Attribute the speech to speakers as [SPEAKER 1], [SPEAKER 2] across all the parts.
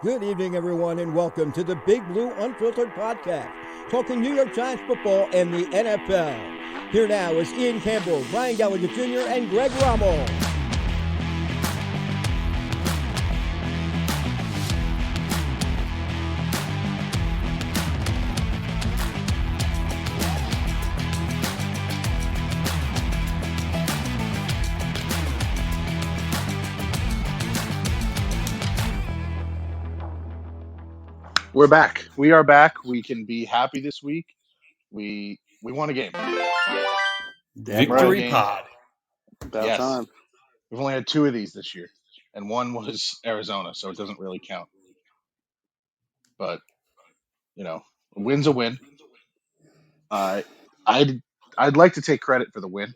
[SPEAKER 1] Good evening, everyone, and welcome to the Big Blue Unfiltered Podcast, talking New York Giants football and the NFL. Here now is Ian Campbell, Brian Gallagher Jr., and Greg Rommel.
[SPEAKER 2] We're back. We are back. We can be happy this week. We won a game.
[SPEAKER 3] Victory pod.
[SPEAKER 2] About time. We've only had 2 of these this year, and one was Arizona, so it doesn't really count. But a win's a win. I'd like to take credit for the win.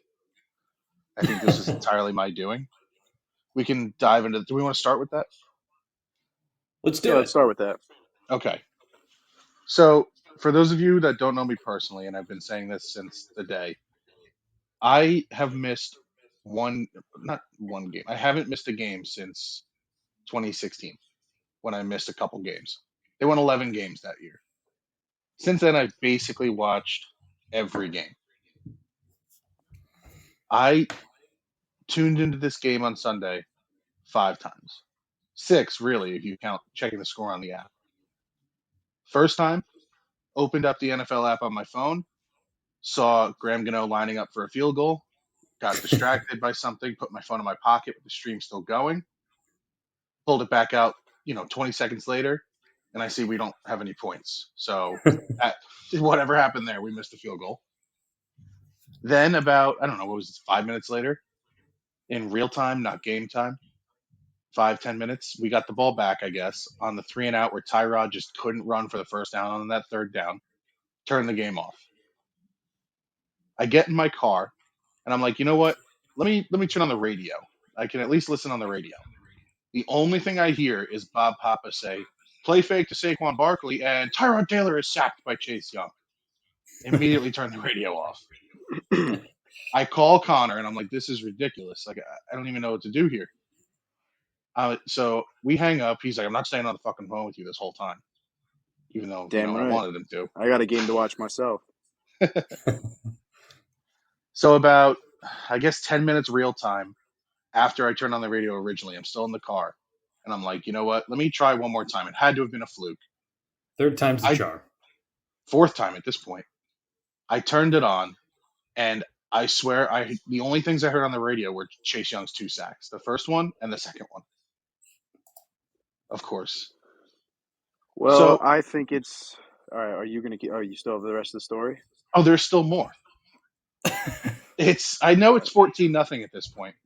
[SPEAKER 2] I think this is entirely my doing. We can dive into. Do we want to start with that?
[SPEAKER 3] Let's do it.
[SPEAKER 4] Let's start with that.
[SPEAKER 2] Okay. So, for those of you that don't know me personally, and I've been saying this since the day, I have missed not one game. I haven't missed a game since 2016 when I missed a couple games. They won 11 games that year. Since then, I've basically watched every game. I tuned into this game on Sunday 5 times. 6, really, if you count checking the score on the app. First time, opened up the NFL app on my phone, saw Graham Gano lining up for a field goal, got distracted by something, put my phone in my pocket with the stream still going, pulled it back out, 20 seconds later, and I see we don't have any points. So whatever happened there, we missed a field goal. Then about, 5 minutes later, in real time, not game time, 5-10 minutes, we got the ball back, I guess, on the 3 and out where Tyrod just couldn't run for the first down on that third down, turned the game off. I get in my car, and I'm like, you know what? Let me turn on the radio. I can at least listen on the radio. The only thing I hear is Bob Papa say, play fake to Saquon Barkley, and Tyrod Taylor is sacked by Chase Young. Immediately turn the radio off. I call Connor, and I'm like, this is ridiculous. Like, I don't even know what to do here. So we hang up. He's like, I'm not staying on the fucking phone with you this whole time, even though
[SPEAKER 4] right.
[SPEAKER 2] I wanted him to.
[SPEAKER 4] I got a game to watch myself.
[SPEAKER 2] So about, 10 minutes real time after I turned on the radio originally, I'm still in the car, and I'm like, you know what? Let me try one more time. It had to have been a fluke.
[SPEAKER 3] 3rd time's the charm.
[SPEAKER 2] 4th time at this point. I turned it on, and I swear the only things I heard on the radio were Chase Young's 2 sacks, the first one and the second one. Of course.
[SPEAKER 4] Well,
[SPEAKER 2] so,
[SPEAKER 4] I think it's all right. Are you still have the rest of the story?
[SPEAKER 2] Oh, there's still more. I know it's 14-0 at this point.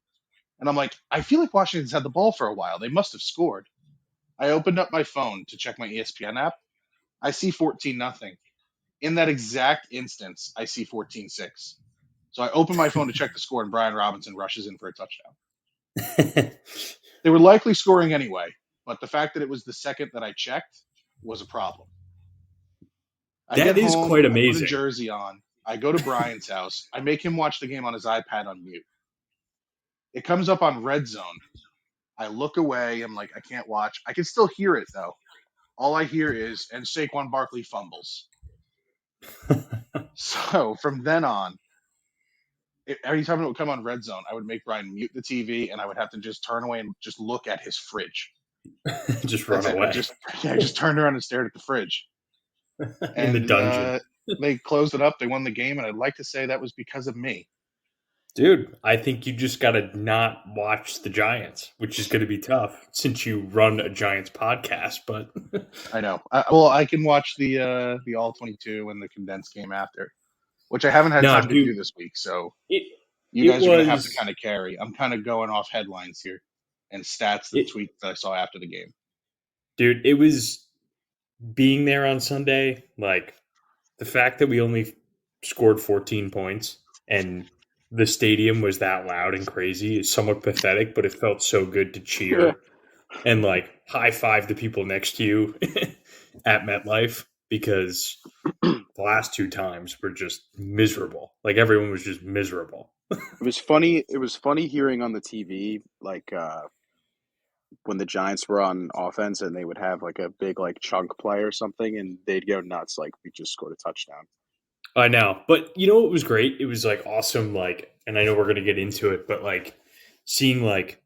[SPEAKER 2] And I'm like, I feel like Washington's had the ball for a while. They must have scored. I opened up my phone to check my ESPN app. I see 14-0. In that exact instance, I see 14-6. So I open my phone to check the score, and Brian Robinson rushes in for a touchdown. They were likely scoring anyway, but the fact that it was the second that I checked was a problem.
[SPEAKER 3] That is quite amazing.
[SPEAKER 2] I put a jersey on. I go to Brian's house. I make him watch the game on his iPad on mute. It comes up on Red Zone. I look away. I'm like, I can't watch. I can still hear it, though. All I hear is, and Saquon Barkley fumbles. So from then on, every time it would come on Red Zone, I would make Brian mute the TV, and I would have to just turn away and just look at his fridge.
[SPEAKER 3] Just run away.
[SPEAKER 2] I just turned around and stared at the fridge.
[SPEAKER 3] In the dungeon.
[SPEAKER 2] They closed it up. They won the game, and I'd like to say that was because of me.
[SPEAKER 3] Dude, I think you just got to not watch the Giants, which is going to be tough since you run a Giants podcast. But
[SPEAKER 2] I know. I can watch the All 22 and the condensed game after, which I haven't had time to do this week. So you guys are going to have to kind of carry. I'm kind of going off headlines here and stats, the tweets that I saw after the game.
[SPEAKER 3] Dude, it was being there on Sunday, like the fact that we only scored 14 points and the stadium was that loud and crazy is somewhat pathetic, but it felt so good to cheer and like high five the people next to you at MetLife, because the last 2 times were just miserable. Like everyone was just miserable.
[SPEAKER 4] It was funny. It was funny hearing on the TV, like when the Giants were on offense and they would have like a big like chunk play or something, and they'd go nuts like we just scored a touchdown.
[SPEAKER 3] I know, but you know what was great? It was like awesome, like, and I know we're gonna get into it, but like seeing like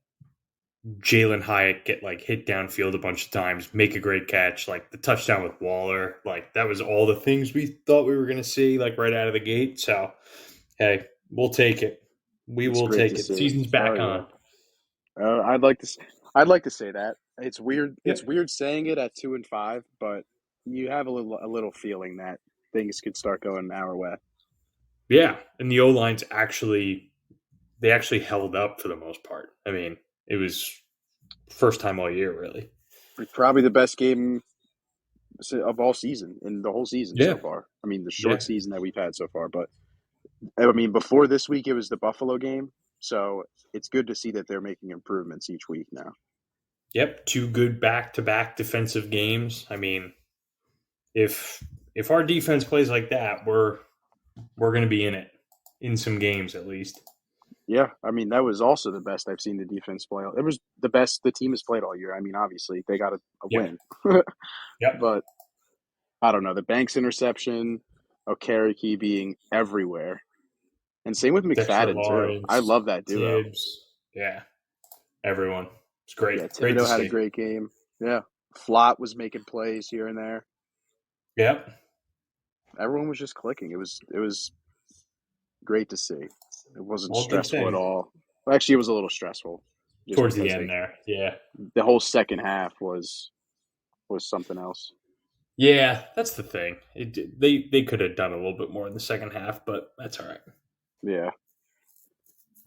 [SPEAKER 3] Jalen Hyatt get like hit downfield a bunch of times, make a great catch, like the touchdown with Waller, like that was all the things we thought we were gonna see, like right out of the gate. So, hey, we'll take it. We
[SPEAKER 4] It's
[SPEAKER 3] will
[SPEAKER 4] great
[SPEAKER 3] take
[SPEAKER 4] to
[SPEAKER 3] it.
[SPEAKER 4] see.
[SPEAKER 3] Season's
[SPEAKER 4] Oh
[SPEAKER 3] back
[SPEAKER 4] yeah.
[SPEAKER 3] on.
[SPEAKER 4] I'd like to say that. It's weird. It's
[SPEAKER 3] Yep.
[SPEAKER 4] weird saying it at 2-5, but you have a little feeling that things could start going our way.
[SPEAKER 3] Yeah, and the O lines they actually held up for the most part. I mean, it was first time all year, really.
[SPEAKER 4] Probably the best game of all season in the whole season
[SPEAKER 3] Yeah,
[SPEAKER 4] so far. I mean, the
[SPEAKER 3] yeah,
[SPEAKER 4] short season that we've had so far, but I mean, before this week it was the Buffalo game, so it's good to see that they're making improvements each week now.
[SPEAKER 3] yep. Two good back-to-back defensive games. I mean, if our defense plays like that, we're going to be in it in some games at least.
[SPEAKER 4] Yeah, I mean that was also the best I've seen the defense play. It was the best the team has played all year. I mean, obviously they got a
[SPEAKER 3] Yeah.
[SPEAKER 4] win,
[SPEAKER 3] Yep.
[SPEAKER 4] but I don't know the Banks interception, Okereke being everywhere, and same with
[SPEAKER 3] Dexter
[SPEAKER 4] McFadden too. I
[SPEAKER 3] Lawrence,
[SPEAKER 4] love that duo.
[SPEAKER 3] Tibbs. Yeah, everyone. It's great.
[SPEAKER 4] Yeah,
[SPEAKER 3] Great to
[SPEAKER 4] Thibodeau had a
[SPEAKER 3] see.
[SPEAKER 4] great game. Yeah, Flott was making plays here and there.
[SPEAKER 3] Yep.
[SPEAKER 4] Everyone was just clicking. It was great to see. It wasn't
[SPEAKER 3] All good
[SPEAKER 4] stressful at
[SPEAKER 3] things.
[SPEAKER 4] all. Well, actually, it was a little stressful, just
[SPEAKER 3] Towards the
[SPEAKER 4] because
[SPEAKER 3] end there. Yeah.
[SPEAKER 4] the whole second half was something else.
[SPEAKER 3] Yeah, that's the thing. They could have done a little bit more in the second half, but that's all right.
[SPEAKER 4] Yeah,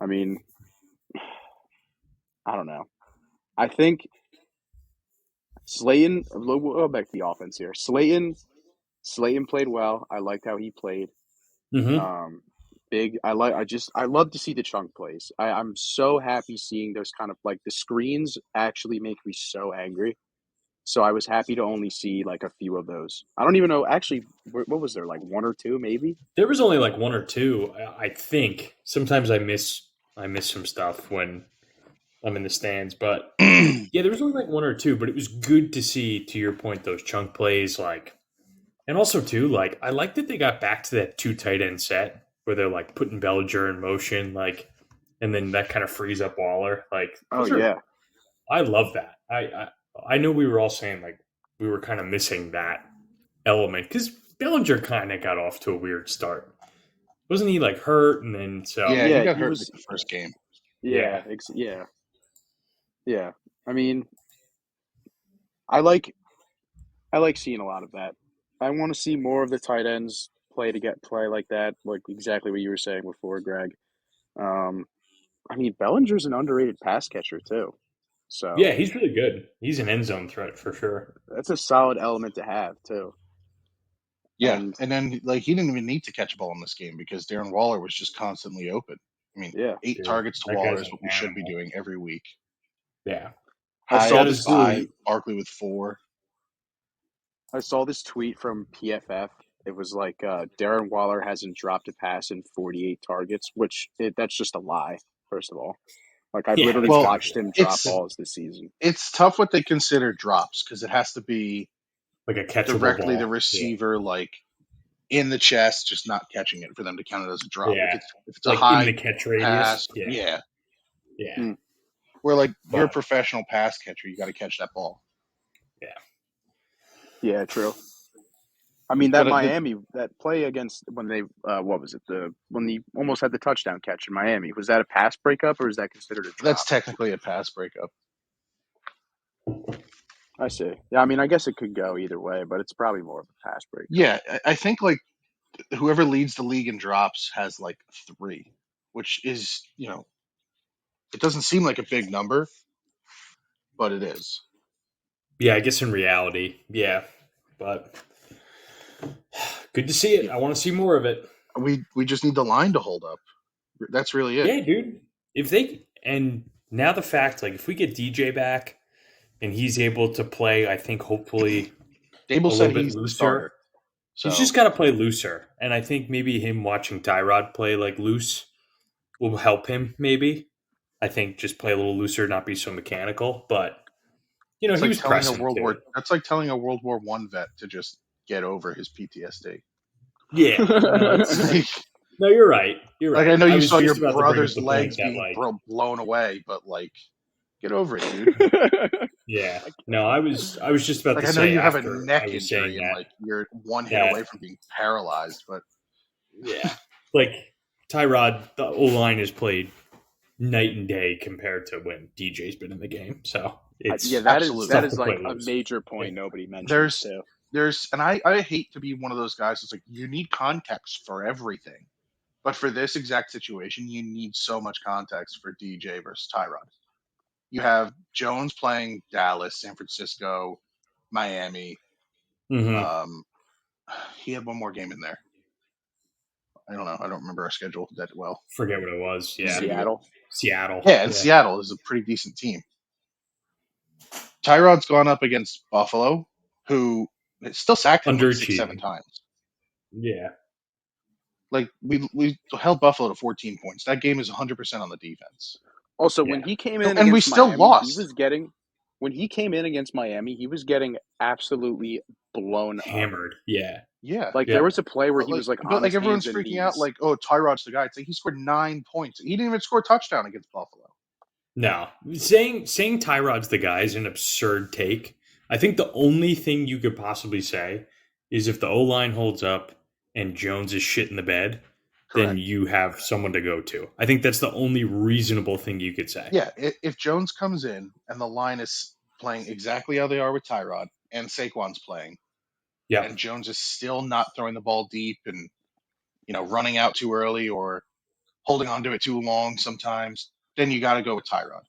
[SPEAKER 4] I mean, I don't know. I think Slayton. We'll go back to the offense here. Slayton played well. I liked how he played.
[SPEAKER 3] Mm-hmm.
[SPEAKER 4] Um, big. I love to see the chunk plays. I'm so happy seeing those kind of like the screens actually make me so angry. So I was happy to only see like a few of those. I don't even know. Actually, what was there? Like one or two, maybe?
[SPEAKER 3] There was only like one or two, I think. Sometimes I miss some stuff when I'm in the stands, but yeah, there was only like one or two. But it was good to see, to your point, those chunk plays, like, and also too, like, I like that they got back to that two tight end set where they're like putting Bellinger in motion, like, and then that kind of frees up Waller. Like,
[SPEAKER 4] Oh yeah,
[SPEAKER 3] I love that. I know we were all saying like we were kind of missing that element because Bellinger kind of got off to a weird start. Wasn't he like hurt and then so
[SPEAKER 2] Yeah, he
[SPEAKER 4] yeah.
[SPEAKER 2] got
[SPEAKER 4] He
[SPEAKER 2] hurt in
[SPEAKER 4] was.
[SPEAKER 2] the first game.
[SPEAKER 4] Yeah,
[SPEAKER 3] yeah.
[SPEAKER 4] yeah, yeah. I mean, I like seeing a lot of that. I want to see more of the tight ends play like that, like exactly what you were saying before, Greg. Um, I mean, Bellinger's an underrated pass catcher too,
[SPEAKER 3] Yeah,
[SPEAKER 4] so
[SPEAKER 3] he's really good. He's an end zone threat for sure.
[SPEAKER 4] that's a solid element to have too.
[SPEAKER 2] Yeah,
[SPEAKER 4] And
[SPEAKER 2] and then like he didn't even need to catch a ball in this game because Darren Waller was just constantly open. I mean,
[SPEAKER 4] yeah,
[SPEAKER 2] 8
[SPEAKER 3] Dude,
[SPEAKER 2] targets to
[SPEAKER 3] that
[SPEAKER 2] Waller
[SPEAKER 3] guy's
[SPEAKER 2] is
[SPEAKER 3] an
[SPEAKER 2] what we should be
[SPEAKER 3] animal.
[SPEAKER 2] doing every week.
[SPEAKER 3] Yeah.
[SPEAKER 4] I
[SPEAKER 2] Hyatt
[SPEAKER 4] saw
[SPEAKER 3] Got
[SPEAKER 2] with
[SPEAKER 3] his
[SPEAKER 4] this
[SPEAKER 2] 5,
[SPEAKER 4] tweet.
[SPEAKER 2] Barkley with 4.
[SPEAKER 4] I saw this tweet from PFF. It was like Darren Waller hasn't dropped a pass in 48 targets, that's just a lie. First of all, like I've
[SPEAKER 3] Yeah,
[SPEAKER 4] literally
[SPEAKER 3] that's gotta
[SPEAKER 2] Well,
[SPEAKER 3] be
[SPEAKER 4] watched him drop
[SPEAKER 2] it's
[SPEAKER 4] balls this season.
[SPEAKER 2] it's tough what they consider drops because it has to be
[SPEAKER 3] like a catchable
[SPEAKER 2] directly the
[SPEAKER 3] ball. Yeah.
[SPEAKER 2] receiver like in the chest, just not catching it for them to count it as a drop.
[SPEAKER 3] Yeah.
[SPEAKER 2] If it's a
[SPEAKER 3] Like in the
[SPEAKER 2] high
[SPEAKER 3] catch radius.
[SPEAKER 2] pass,
[SPEAKER 3] Yeah.
[SPEAKER 2] yeah,
[SPEAKER 3] Yeah.
[SPEAKER 4] Mm,
[SPEAKER 2] where like you're a
[SPEAKER 3] But
[SPEAKER 2] professional pass catcher, you got to catch that ball.
[SPEAKER 3] yeah.
[SPEAKER 4] yeah, true. I mean that
[SPEAKER 2] But
[SPEAKER 4] Miami that play against when they what was it when he almost had the touchdown catch in Miami, was that a pass breakup or is that considered a
[SPEAKER 2] that's
[SPEAKER 4] drop?
[SPEAKER 2] technically a pass breakup.
[SPEAKER 4] I see. Yeah, I mean I guess it could go either way, but it's probably more of a pass breakup.
[SPEAKER 2] Yeah, I think like whoever leads the league in drops has like 3, which is it doesn't seem like a big number, but it is.
[SPEAKER 3] Yeah, I guess in reality, yeah. But good to see it. I want to see more of it.
[SPEAKER 2] We just need the line to hold up. That's really it.
[SPEAKER 3] Yeah, dude. If they and now the fact, like if we get DJ back and he's able to play, I think hopefully
[SPEAKER 2] Dable
[SPEAKER 3] a
[SPEAKER 2] said
[SPEAKER 3] little bit
[SPEAKER 2] he's the starter.
[SPEAKER 3] looser.
[SPEAKER 2] So
[SPEAKER 3] He's just got to play looser, and I think maybe him watching Tyrod play like loose will help him. Maybe I think just play a little looser, not be so mechanical. But You know,
[SPEAKER 2] It's
[SPEAKER 3] he
[SPEAKER 2] like
[SPEAKER 3] was
[SPEAKER 2] telling a
[SPEAKER 3] pressing
[SPEAKER 2] World
[SPEAKER 3] too.
[SPEAKER 2] War. That's like telling a World War One vet to just get over his PTSD.
[SPEAKER 3] Yeah. No, it's
[SPEAKER 2] Like,
[SPEAKER 3] no, you're right. You're
[SPEAKER 2] like
[SPEAKER 3] right.
[SPEAKER 2] I know
[SPEAKER 3] I
[SPEAKER 2] you
[SPEAKER 3] was
[SPEAKER 2] saw your
[SPEAKER 3] just about to bring up
[SPEAKER 2] brother's
[SPEAKER 3] the point
[SPEAKER 2] legs
[SPEAKER 3] that
[SPEAKER 2] being
[SPEAKER 3] like,
[SPEAKER 2] blown away, but like, get over it, dude.
[SPEAKER 3] yeah. No, I was just about
[SPEAKER 2] Like
[SPEAKER 3] to
[SPEAKER 2] I know
[SPEAKER 3] say
[SPEAKER 2] you have a
[SPEAKER 3] after I
[SPEAKER 2] neck
[SPEAKER 3] was saying
[SPEAKER 2] injury and like you're one hit
[SPEAKER 3] that
[SPEAKER 2] away from being paralyzed, but
[SPEAKER 3] yeah, like Tyrod, the O line has played night and day compared to when DJ's been in the game. So
[SPEAKER 4] Yeah,
[SPEAKER 3] it's
[SPEAKER 2] absolutely.
[SPEAKER 4] that
[SPEAKER 3] tough to
[SPEAKER 4] is
[SPEAKER 3] play
[SPEAKER 4] like a
[SPEAKER 3] loose.
[SPEAKER 4] major
[SPEAKER 3] Yeah.
[SPEAKER 4] point nobody mentions
[SPEAKER 2] there's
[SPEAKER 4] too.
[SPEAKER 2] and I hate to be one of those guys that's like you need context for everything. But for this exact situation, you need so much context for DJ versus Tyrod. You have Jones playing Dallas, San Francisco, Miami.
[SPEAKER 3] Mm-hmm.
[SPEAKER 2] He had one more game in there. I don't know. I don't remember our schedule that well.
[SPEAKER 3] Forget what it was.
[SPEAKER 2] I'm an
[SPEAKER 3] Yeah,
[SPEAKER 2] idiot.
[SPEAKER 3] Seattle.
[SPEAKER 2] Yeah, and Seattle is a pretty decent team. Tyrod's gone up against Buffalo, who still sacked him like 6-7
[SPEAKER 3] Underachieving.
[SPEAKER 2] times.
[SPEAKER 3] Yeah.
[SPEAKER 2] Like we held Buffalo to 14 points. That game is 100% on the defense.
[SPEAKER 4] Also,
[SPEAKER 3] Yeah.
[SPEAKER 4] when he came in
[SPEAKER 2] And we
[SPEAKER 4] against
[SPEAKER 2] still
[SPEAKER 4] Miami,
[SPEAKER 2] lost.
[SPEAKER 4] he was getting absolutely blown up.
[SPEAKER 3] Hammered. Yeah.
[SPEAKER 2] Yeah.
[SPEAKER 4] Like
[SPEAKER 3] Yeah.
[SPEAKER 4] there was a play where
[SPEAKER 2] But
[SPEAKER 4] he was like
[SPEAKER 2] but
[SPEAKER 4] on his
[SPEAKER 2] everyone's
[SPEAKER 4] hands and
[SPEAKER 2] freaking out
[SPEAKER 4] knees.
[SPEAKER 2] like, oh, Tyrod's the guy. It's like he scored 9 points. He didn't even score a touchdown against Buffalo.
[SPEAKER 3] No, saying Tyrod's the guy is an absurd take. I think the only thing you could possibly say is if the O line holds up and Jones is shit in the bed, then
[SPEAKER 2] Correct.
[SPEAKER 3] you have someone to go to. I think that's the only reasonable thing you could say.
[SPEAKER 2] Yeah, if Jones comes in and the line is playing exactly how they are with Tyrod and Saquon's playing,
[SPEAKER 3] Yeah,
[SPEAKER 2] and Jones is still not throwing the ball deep and running out too early or holding on to it too long sometimes, then you got to go with Tyrod.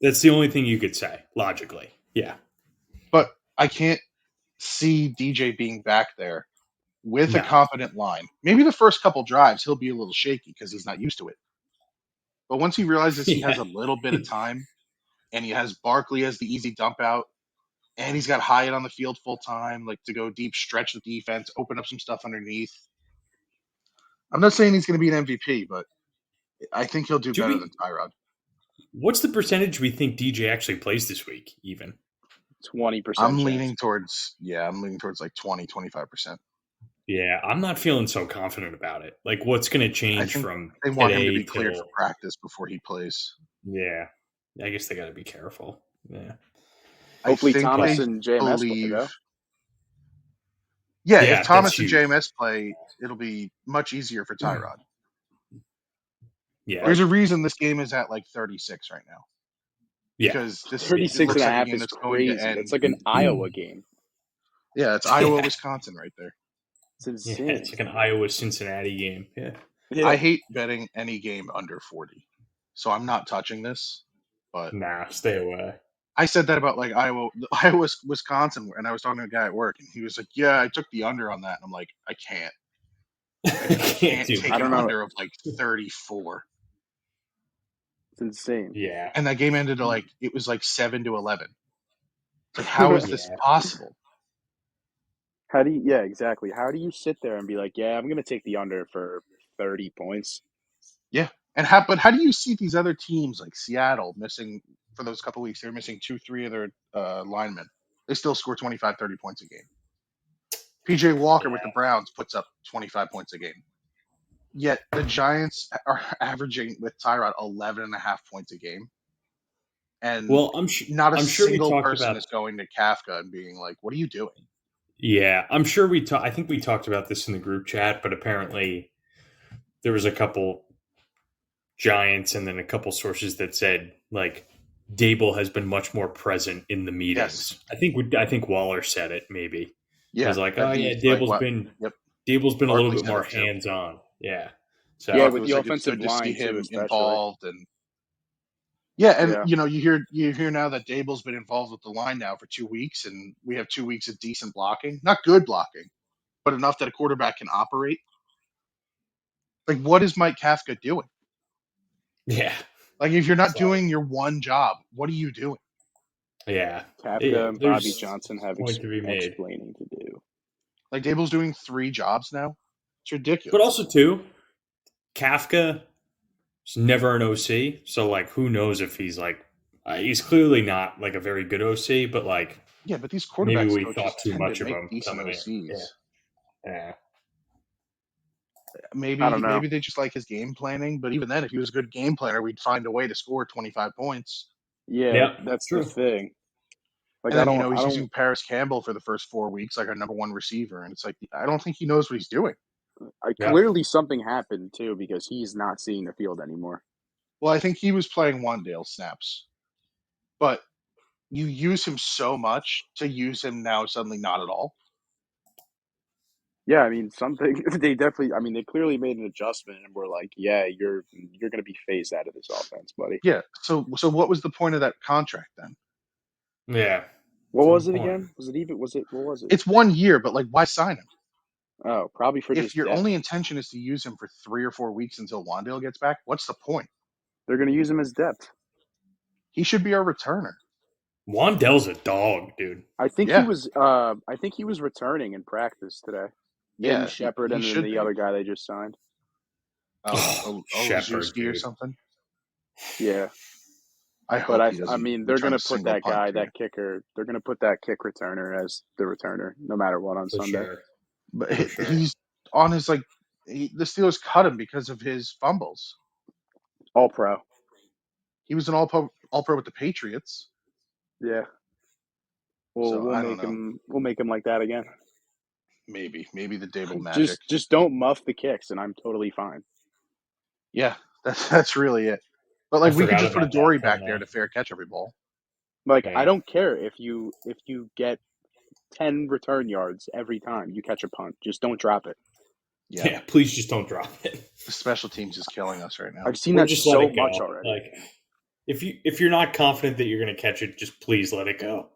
[SPEAKER 3] that's the only thing you could say logically. Yeah,
[SPEAKER 2] But I can't see DJ being back there with a
[SPEAKER 3] no.
[SPEAKER 2] competent line. Maybe the first couple drives he'll be a little shaky because he's not used to it. But once he realizes he has
[SPEAKER 3] Yeah,
[SPEAKER 2] a little bit of time and he has Barkley as the easy dump out and he's got Hyatt on the field full time, like to go deep, stretch the defense, open up some stuff underneath. I'm not saying he's going to be an MVP, but I think he'll do better than Tyrod.
[SPEAKER 3] What's the percentage we think DJ actually plays this week? Even
[SPEAKER 4] 20%.
[SPEAKER 2] I'm leaning towards like 20, 25%.
[SPEAKER 3] yeah, I'm not feeling so confident about it. Like, what's going to
[SPEAKER 2] I
[SPEAKER 3] change
[SPEAKER 2] think
[SPEAKER 3] from
[SPEAKER 2] they want him to
[SPEAKER 3] today
[SPEAKER 2] be cleared
[SPEAKER 3] till?
[SPEAKER 2] for practice before he plays.
[SPEAKER 3] Yeah, I guess they got to be careful. Yeah.
[SPEAKER 4] Hopefully
[SPEAKER 2] I think
[SPEAKER 4] Thomas
[SPEAKER 2] they
[SPEAKER 4] and JMS
[SPEAKER 2] believe.
[SPEAKER 4] play, though.
[SPEAKER 2] Yeah,
[SPEAKER 3] Yeah,
[SPEAKER 2] if Thomas
[SPEAKER 3] that's
[SPEAKER 2] and
[SPEAKER 3] huge.
[SPEAKER 2] JMS play, it'll be much easier for Tyrod.
[SPEAKER 3] Yeah.
[SPEAKER 2] There's a reason this game is at like 36 right now.
[SPEAKER 3] Yeah.
[SPEAKER 2] Because this
[SPEAKER 4] 36
[SPEAKER 2] looks
[SPEAKER 4] and a
[SPEAKER 2] like
[SPEAKER 4] half
[SPEAKER 2] game
[SPEAKER 4] is
[SPEAKER 2] that's going to
[SPEAKER 4] crazy.
[SPEAKER 2] end.
[SPEAKER 4] That's like an Iowa game.
[SPEAKER 2] Yeah, it's Iowa, Wisconsin right there.
[SPEAKER 4] It's insane.
[SPEAKER 3] Yeah, it's like an Iowa Cincinnati game. Yeah.
[SPEAKER 4] Yeah.
[SPEAKER 2] I hate betting any game under 40. So I'm not touching this. But
[SPEAKER 3] Nah, stay away.
[SPEAKER 2] I said that about like Iowa, Wisconsin, and I was talking to a guy at work, and he was like, "Yeah, I took the under on that." And I'm like, "I can't. I can't
[SPEAKER 3] do
[SPEAKER 2] take
[SPEAKER 4] I
[SPEAKER 2] an
[SPEAKER 4] don't know.
[SPEAKER 2] under of like 34."
[SPEAKER 4] It's insane.
[SPEAKER 3] Yeah.
[SPEAKER 2] And that game ended like it was like 7-11. Like, how is this
[SPEAKER 3] Yeah.
[SPEAKER 2] possible?
[SPEAKER 4] Yeah, exactly. How do you sit there and be like, yeah, I'm going to take the under for 30 points?
[SPEAKER 2] Yeah, but how do you see these other teams like Seattle missing for those couple weeks? They're missing 2-3 of their linemen. They still score 25, 30 points a game. PJ Walker with the Browns puts up 25 points a game. Yet the Giants are averaging with Tyrod 11.5 points a game. And
[SPEAKER 3] Well,
[SPEAKER 2] not a
[SPEAKER 3] I'm sure we
[SPEAKER 2] single
[SPEAKER 3] talked
[SPEAKER 2] person
[SPEAKER 3] about
[SPEAKER 2] is going to Kafka and being like, "What are you doing?"
[SPEAKER 3] Yeah, I'm sure I think we talked about this in the group chat, but apparently there was a couple Giants and then a couple sources that said like Dable has been much more present in the meetings.
[SPEAKER 2] Yes.
[SPEAKER 3] I think Waller said it maybe.
[SPEAKER 2] Yeah,
[SPEAKER 3] It was like,
[SPEAKER 2] that
[SPEAKER 3] oh yeah,
[SPEAKER 2] he's like,
[SPEAKER 3] Dable's
[SPEAKER 2] yep.
[SPEAKER 3] been a little
[SPEAKER 2] Barkley
[SPEAKER 3] bit
[SPEAKER 2] said
[SPEAKER 3] more
[SPEAKER 2] it too.
[SPEAKER 3] hands on. Yeah. So
[SPEAKER 4] Yeah,
[SPEAKER 2] Barkley
[SPEAKER 4] with
[SPEAKER 2] was
[SPEAKER 4] the
[SPEAKER 2] like,
[SPEAKER 4] offensive
[SPEAKER 2] it's good to see
[SPEAKER 4] line, too,
[SPEAKER 2] him
[SPEAKER 4] especially.
[SPEAKER 2] involved, and and
[SPEAKER 4] Yeah.
[SPEAKER 2] you hear now that Dable's been involved with the line now for 2 weeks, and we have 2 weeks of decent blocking, not good blocking, but enough that a quarterback can operate. Like, what is Mike Kafka doing?
[SPEAKER 3] yeah.
[SPEAKER 2] Like, if you're not
[SPEAKER 3] So,
[SPEAKER 2] doing your one job, what are you doing?
[SPEAKER 3] yeah.
[SPEAKER 4] Kafka and
[SPEAKER 3] There's
[SPEAKER 4] Bobby Johnson have
[SPEAKER 3] a point to be made.
[SPEAKER 4] explaining to do.
[SPEAKER 2] Like, Dable's doing 3 jobs now. It's ridiculous.
[SPEAKER 3] But also too, Kafka is never an OC, so like who knows if he's like He's clearly not like a very good OC, but like
[SPEAKER 2] Yeah, but these
[SPEAKER 3] maybe
[SPEAKER 2] quarterbacks
[SPEAKER 3] we
[SPEAKER 2] coaches
[SPEAKER 3] thought too
[SPEAKER 2] tend to
[SPEAKER 3] much of
[SPEAKER 2] make
[SPEAKER 3] him
[SPEAKER 2] decent
[SPEAKER 3] coming in.
[SPEAKER 2] OCs.
[SPEAKER 3] Yeah.
[SPEAKER 4] I don't know.
[SPEAKER 2] Maybe they just like his game planning, but even then, if he was a good game planner, we'd find a way to score 25 points.
[SPEAKER 4] Yeah,
[SPEAKER 3] Yep,
[SPEAKER 4] that's the
[SPEAKER 3] true.
[SPEAKER 4] thing. Like
[SPEAKER 2] And then,
[SPEAKER 4] I
[SPEAKER 2] he's
[SPEAKER 4] don't.
[SPEAKER 2] using Paris Campbell for the first 4 weeks, like our number one receiver. And it's like, I don't think he knows what he's doing.
[SPEAKER 3] Yep.
[SPEAKER 4] Clearly something happened too because he's not seeing the field anymore.
[SPEAKER 2] Well, I think he was playing Wandale snaps, but you use him so much to use him now suddenly not at all.
[SPEAKER 4] Yeah, I mean something they definitely. I mean they clearly made an adjustment and were like, yeah, you're going to be phased out of this offense, buddy.
[SPEAKER 2] Yeah. So what was the point of that contract then?
[SPEAKER 3] Yeah.
[SPEAKER 4] What was it
[SPEAKER 3] Good point.
[SPEAKER 4] again? Was it even? Was it? What was it?
[SPEAKER 2] It's 1 year, but like, why sign him?
[SPEAKER 4] Oh, probably for
[SPEAKER 2] If
[SPEAKER 4] just
[SPEAKER 2] your
[SPEAKER 4] depth.
[SPEAKER 2] only intention is to use him for 3 or 4 weeks until Wandale gets back, what's the point?
[SPEAKER 4] They're going to use him as depth.
[SPEAKER 2] He should be our returner.
[SPEAKER 3] Wandell's a dog, dude.
[SPEAKER 4] I think
[SPEAKER 2] Yeah.
[SPEAKER 4] he was. I think he was returning in practice today.
[SPEAKER 2] Yeah,
[SPEAKER 4] Him, Shepard,
[SPEAKER 2] he
[SPEAKER 4] and then
[SPEAKER 2] should
[SPEAKER 4] the
[SPEAKER 2] be.
[SPEAKER 4] other guy they just signed.
[SPEAKER 3] Shepard,
[SPEAKER 2] Olszewski or
[SPEAKER 3] dude.
[SPEAKER 2] something.
[SPEAKER 4] Yeah,
[SPEAKER 2] I hope
[SPEAKER 4] but
[SPEAKER 2] he
[SPEAKER 4] I
[SPEAKER 2] doesn't.
[SPEAKER 4] mean they're
[SPEAKER 2] return
[SPEAKER 4] going
[SPEAKER 2] a
[SPEAKER 4] to put
[SPEAKER 2] single
[SPEAKER 4] that
[SPEAKER 2] punt
[SPEAKER 4] guy,
[SPEAKER 2] today.
[SPEAKER 4] that kicker. They're going to put that kick returner as the returner, no matter what on
[SPEAKER 3] For
[SPEAKER 4] Sunday.
[SPEAKER 3] sure.
[SPEAKER 2] But
[SPEAKER 3] For sure.
[SPEAKER 2] he's on his the Steelers cut him because of his fumbles.
[SPEAKER 4] All pro.
[SPEAKER 2] He was an all pro with the Patriots.
[SPEAKER 4] Yeah. Well,
[SPEAKER 2] So
[SPEAKER 4] we'll
[SPEAKER 2] I don't
[SPEAKER 4] make
[SPEAKER 2] know.
[SPEAKER 4] him. We'll make him like that again.
[SPEAKER 2] Maybe the Dable magic.
[SPEAKER 4] Just don't muff the kicks, and I'm totally fine.
[SPEAKER 2] Yeah, that's really it. But like,
[SPEAKER 3] I
[SPEAKER 2] we could
[SPEAKER 3] forgot
[SPEAKER 2] just put a
[SPEAKER 3] about that
[SPEAKER 2] Dory
[SPEAKER 3] from,
[SPEAKER 2] back there to fair catch every ball.
[SPEAKER 4] Like
[SPEAKER 3] Yeah.
[SPEAKER 4] I don't care if you get 10 return yards every time you catch a punt. Just don't drop it.
[SPEAKER 3] Yeah, please just don't drop it.
[SPEAKER 2] The special teams is killing us right now.
[SPEAKER 4] I've seen
[SPEAKER 3] Or
[SPEAKER 4] that
[SPEAKER 3] just let
[SPEAKER 4] so
[SPEAKER 3] it go.
[SPEAKER 4] much already.
[SPEAKER 3] Like, if you're not confident that you're going to catch it, just please let it go.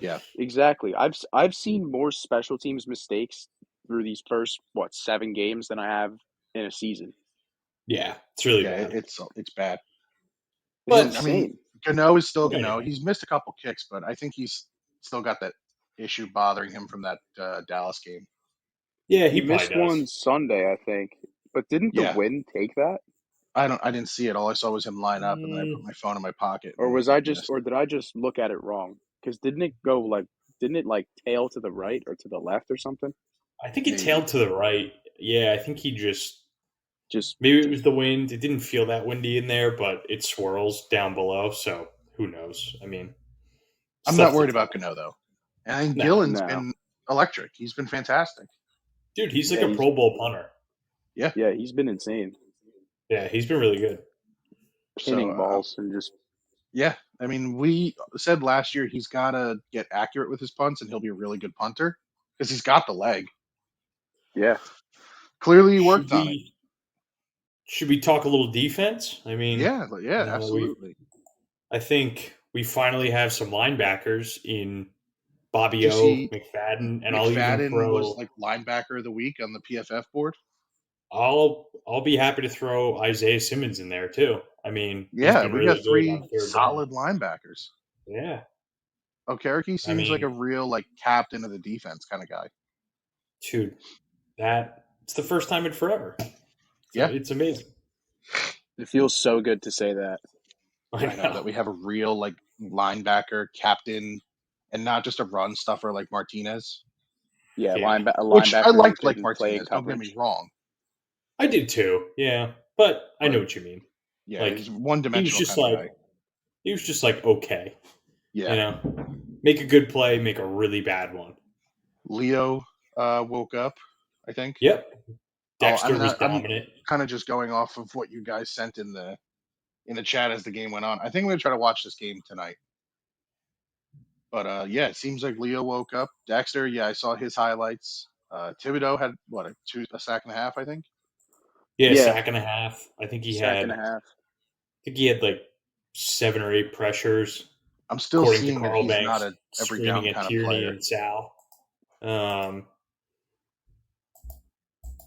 [SPEAKER 2] Yeah,
[SPEAKER 4] Exactly. I've seen more special teams mistakes through these first 7 games than I have in a season.
[SPEAKER 3] Yeah, it's really
[SPEAKER 2] yeah,
[SPEAKER 3] bad.
[SPEAKER 2] it's bad.
[SPEAKER 3] But
[SPEAKER 4] It's
[SPEAKER 2] I mean,
[SPEAKER 4] insane.
[SPEAKER 2] Gano is still
[SPEAKER 3] Anyway.
[SPEAKER 2] Gano. He's missed a couple kicks, but I think he's still got that issue bothering him from that Dallas game.
[SPEAKER 3] Yeah,
[SPEAKER 4] He
[SPEAKER 3] probably
[SPEAKER 4] missed
[SPEAKER 3] does.
[SPEAKER 4] one Sunday, I think. But didn't the
[SPEAKER 2] Yeah.
[SPEAKER 4] wind take that?
[SPEAKER 2] I didn't see it. All I saw was him line up, and then I put my phone in my pocket.
[SPEAKER 4] Or
[SPEAKER 2] and
[SPEAKER 4] was
[SPEAKER 2] I
[SPEAKER 4] I just
[SPEAKER 2] missed
[SPEAKER 4] or
[SPEAKER 2] it.
[SPEAKER 4] did I just look at it wrong? Because didn't it like tail to the right or to the left or something?
[SPEAKER 3] I think it
[SPEAKER 2] Maybe.
[SPEAKER 3] tailed to the right. Yeah, I think he just
[SPEAKER 4] Just
[SPEAKER 3] maybe it was the wind. It didn't feel that windy in there, but it swirls down below, so who knows? I mean,
[SPEAKER 2] I'm not worried about Gano though, and I think
[SPEAKER 3] No.
[SPEAKER 2] Gillen's
[SPEAKER 4] No.
[SPEAKER 2] been electric. He's been fantastic.
[SPEAKER 3] Dude, he's like
[SPEAKER 4] Yeah,
[SPEAKER 3] a
[SPEAKER 4] he's-
[SPEAKER 3] Pro Bowl punter.
[SPEAKER 4] yeah, he's been insane.
[SPEAKER 3] Yeah, he's been really good.
[SPEAKER 4] Pinning balls and just
[SPEAKER 2] Yeah, I mean, we said last year he's got to get accurate with his punts, and he'll be a really good punter because he's got the leg.
[SPEAKER 4] yeah.
[SPEAKER 2] Clearly, he worked on it.
[SPEAKER 3] Should we talk a little defense? I mean,
[SPEAKER 2] Yeah, absolutely.
[SPEAKER 3] I think we finally have some linebackers in Bobby
[SPEAKER 2] Did you
[SPEAKER 3] O,
[SPEAKER 2] see
[SPEAKER 3] McFadden, and I'll even
[SPEAKER 2] McFadden
[SPEAKER 3] throw.
[SPEAKER 2] was like linebacker of the week on the PFF board.
[SPEAKER 3] I'll be happy to throw Isaiah Simmons in there too. I mean, he's
[SPEAKER 2] Yeah,
[SPEAKER 3] been
[SPEAKER 2] we
[SPEAKER 3] really
[SPEAKER 2] got 3
[SPEAKER 3] good on third
[SPEAKER 2] solid
[SPEAKER 3] down.
[SPEAKER 2] linebackers.
[SPEAKER 3] Yeah,
[SPEAKER 2] Okereke seems like a real like captain of the defense kind of guy.
[SPEAKER 3] Dude, it's the first time in forever.
[SPEAKER 2] Yeah.
[SPEAKER 3] It's amazing.
[SPEAKER 4] It feels so good to say that.
[SPEAKER 2] I know that we have a real like linebacker captain, and not just a run stuffer like Martinez.
[SPEAKER 4] Yeah,
[SPEAKER 3] Yeah.
[SPEAKER 4] a
[SPEAKER 2] Which
[SPEAKER 4] linebacker
[SPEAKER 2] I liked
[SPEAKER 4] who
[SPEAKER 2] like
[SPEAKER 4] didn't play
[SPEAKER 2] Martinez. Don't get me
[SPEAKER 4] coverage.
[SPEAKER 2] wrong.
[SPEAKER 3] I did too. Yeah, but I know what you mean.
[SPEAKER 2] Yeah,
[SPEAKER 3] Like,
[SPEAKER 2] he's one-dimensional
[SPEAKER 3] just
[SPEAKER 2] kind of
[SPEAKER 3] like
[SPEAKER 2] guy.
[SPEAKER 3] he was just like okay.
[SPEAKER 2] Yeah.
[SPEAKER 3] You know, make a good play, make a really bad one.
[SPEAKER 2] Leo woke up, I think.
[SPEAKER 3] Yep. Dexter
[SPEAKER 2] I'm
[SPEAKER 3] was dominant.
[SPEAKER 2] Kind of just going off of what you guys sent in the chat as the game went on. I think I'm going to try to watch this game tonight. But yeah, it seems like Leo woke up. Dexter, yeah, I saw his highlights. Thibodeau had a sack and a half, I think.
[SPEAKER 3] Yeah,
[SPEAKER 4] Yeah.
[SPEAKER 3] sack and a half. I think he
[SPEAKER 4] Sack
[SPEAKER 3] had.
[SPEAKER 4] and a half.
[SPEAKER 3] I think he had like 7 or 8 pressures.
[SPEAKER 2] I'm still
[SPEAKER 3] according
[SPEAKER 2] seeing
[SPEAKER 3] to
[SPEAKER 2] that
[SPEAKER 3] Carl
[SPEAKER 2] he's
[SPEAKER 3] Banks,
[SPEAKER 2] not a every down
[SPEAKER 3] screaming at
[SPEAKER 2] kind of
[SPEAKER 3] Tierney
[SPEAKER 2] player.
[SPEAKER 3] and Sal.